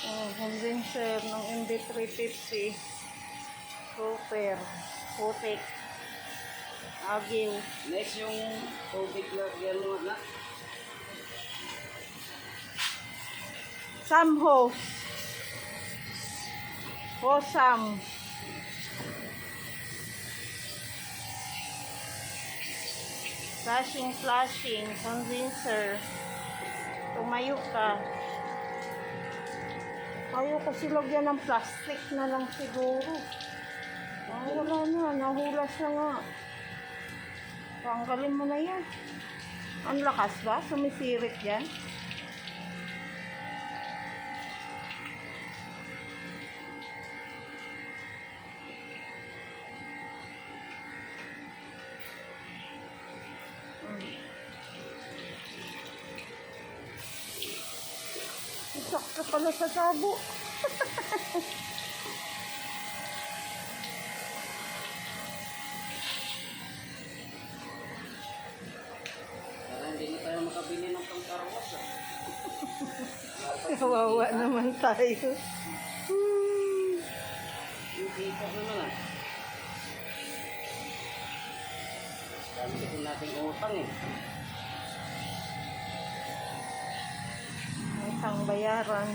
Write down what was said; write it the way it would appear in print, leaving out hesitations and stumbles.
Oh, condenser ng MB350. Super. Putik. Agiw. Next yung tubig lagyan mo na. Sam hose. Hosam. Flashing. Condenser. Tumayo ka. Ayaw kasi lagyan ng plastic na lang siguro. Wala na. Nahulas na nga. Tanggalin mo na yan. Ang lakas ba? Sumisirit yan? Sakto pala sa sabo. Para hindi na tayo makabili ng pangkarwas. Kawawa naman tayo. Hindi pa naman ah. Dami kasi nating utang eh. May isang bayaran.